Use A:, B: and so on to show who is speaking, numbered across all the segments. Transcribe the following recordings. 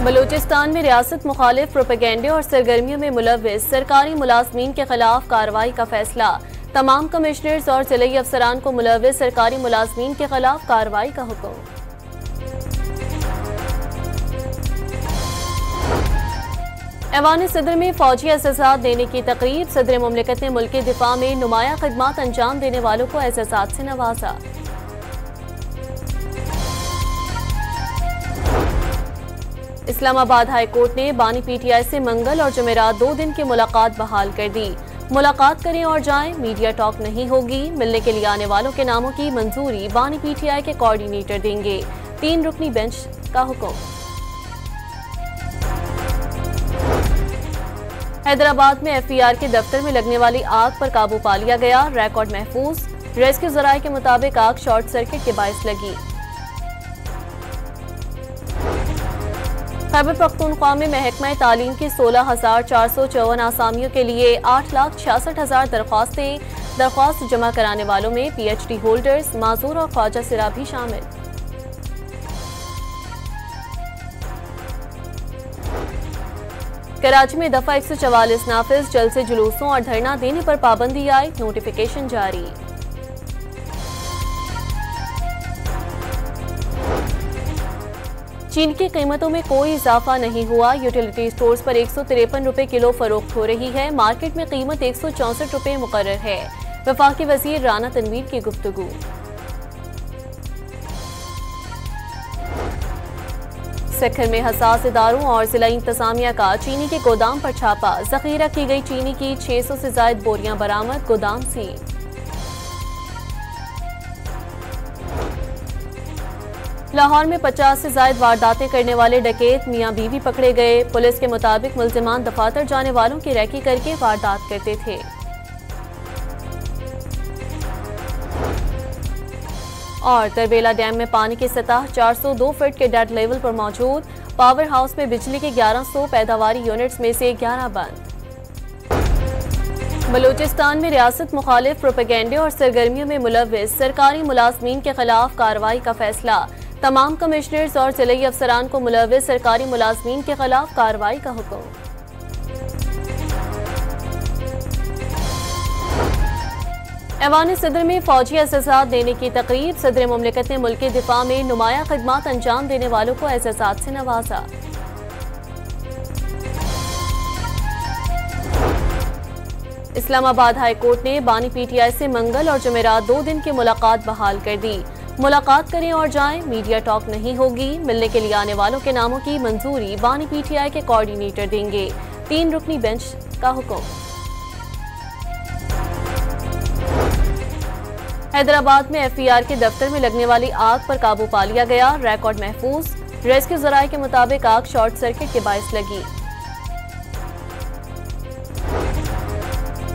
A: बलूचिस्तान में रियासत मुखालिफ प्रोपेगेंडे और सरगर्मियों में मुलव्विस सरकारी मुलाजमीन के खिलाफ कार्रवाई का फैसला। तमाम कमिश्नर्स और जिले अफसरान को मुलव्विस सरकारी मुलाजमीन के खिलाफ कार्रवाई का हुक्म। ऐवान सदर में फौजी एहसासात देने की तकरीब। सदर मुमलिकत ने मुल्क के दिफा में नुमाया खिदमात अंजाम देने वालों को एहसासात से नवाजा। इस्लामाबाद हाई कोर्ट ने बानी पीटीआई से मंगल और जुमेरात 2 दिन की मुलाकात बहाल कर दी। मुलाकात करें और जाएं, मीडिया टॉक नहीं होगी। मिलने के लिए आने वालों के नामों की मंजूरी बानी पीटीआई के कोऑर्डिनेटर देंगे। 3 रुकनी बेंच का हुक्म। हैदराबाद में एफईआर के दफ्तर में लगने वाली आग पर काबू पा लिया गया। रिकॉर्ड महफूज। रेस्क्यू जराये के मुताबिक आग शॉर्ट सर्किट के बायस लगी। खैबर पख्तूनख्वा में महकमा तालीम की 16,454 आसामियों के लिए 8,66,000 दरख्वास्त जमा कराने वालों में पीएचडी होल्डर्स, माजूर और ख्वाजा सिरा भी शामिल। कराची में दफा 144 नाफिज। जल्द से जुलूसों और धरना देने पर पाबंदी आई। नोटिफिकेशन जारी। चीन की कीमतों में कोई इजाफा नहीं हुआ। यूटिलिटी स्टोर्स पर 153 रुपए किलो फरोख्त हो रही है। मार्केट में कीमत 164 रुपए मुकर्रर है। वफाकी वजीर राना तनवीर की गुफ्तगू। सखर में हसास इदारों और जिला इंतजामिया का चीनी के गोदाम पर छापा। जखीरा की गई चीनी की 600 से ज्यादा बोरियां बरामद। गोदाम सील। लाहौर में 50 से ज्यादा वारदातें करने वाले डकैत मियां बीवी पकड़े गए। पुलिस के मुताबिक मुल्जिमान दफातर जाने वालों की रैकी करके वारदात करते थे। और तरबेला डैम में पानी की सतह 402 फीट के डेड लेवल पर मौजूद। पावर हाउस में बिजली के 1100 पैदावारी यूनिट्स में से 11 बंद। बलूचिस्तान में रियासत मुखालिफ प्रोपेगेंडे और सरगर्मियों में मुलव्विस सरकारी मुलाजमीन के खिलाफ कार्रवाई का फैसला। तमाम कमिश्नर्स और जिले अफसरान को मुलव्विस सरकारी मुलाजमीन के खिलाफ कार्रवाई का हुक्म। ऐवान सदर में फौजी एहसासात देने की तकरीब। सदर मुमलिकत ने मुल्क के दिफा में नुमाया खिदमात अंजाम देने वालों को एहसासात से नवाजा। इस्लामाबाद हाई कोर्ट ने बानी पीटीआई से मंगल और जुमेरात 2 दिन की मुलाकात बहाल कर दी। मुलाकात करें और जाएं, मीडिया टॉक नहीं होगी। मिलने के लिए आने वालों के नामों की मंजूरी बानी पीटीआई के कोऑर्डिनेटर देंगे। 3 रुकनी बेंच का हुक्म। हैदराबाद में एफईआर के दफ्तर में लगने वाली आग पर काबू पा लिया गया। रिकॉर्ड महफूज। रेस्क्यू जराये के मुताबिक आग शॉर्ट सर्किट के बायस लगी।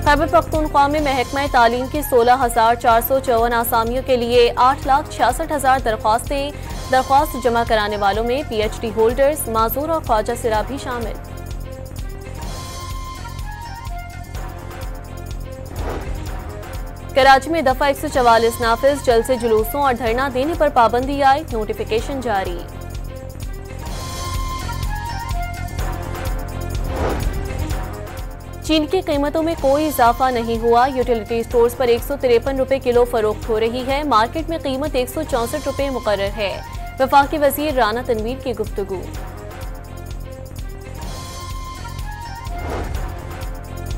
A: खैबर पख्तूनख्वा में महकमा तालीम की 16,454 आसामियों के लिए 8,66,000 दरख्वास्त जमा कराने वालों में पीएचडी होल्डर्स, माजूर और ख्वाजा सिरा भी शामिल। कराची में दफा 144 नाफिज। जल्द से जुलूसों और धरना देने पर पाबंदी आई। नोटिफिकेशन जारी। चीन की कीमतों में कोई इजाफा नहीं हुआ। यूटिलिटी स्टोर्स पर 153 रुपए किलो फरोख्त हो रही है। मार्केट में कीमत 164 रुपए मुकर्रर है। वफाकी वजीर राना तनवीर की गुफ्तगू।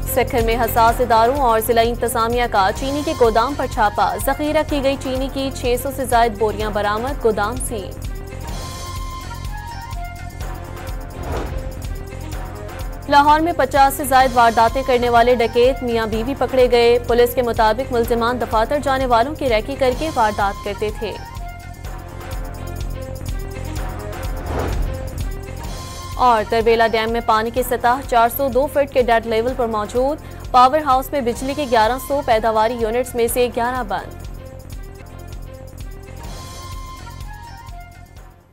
A: सखर में हसास इदारों और जिला इंतजामिया का चीनी के गोदाम पर छापा। जखीरा की गई चीनी की 600 से ज्यादा बोरियां बरामद। गोदाम सील। लाहौर में 50 से ज्यादा वारदातें करने वाले डकैत मियां बीवी पकड़े गए। पुलिस के मुताबिक मुल्जिमान दफातर जाने वालों की रैकी करके वारदात करते थे। और तरबेला डैम में पानी की सतह 402 फीट के डेड लेवल पर मौजूद। पावर हाउस में बिजली के 1100 पैदावारी यूनिट्स में से 11 बंद।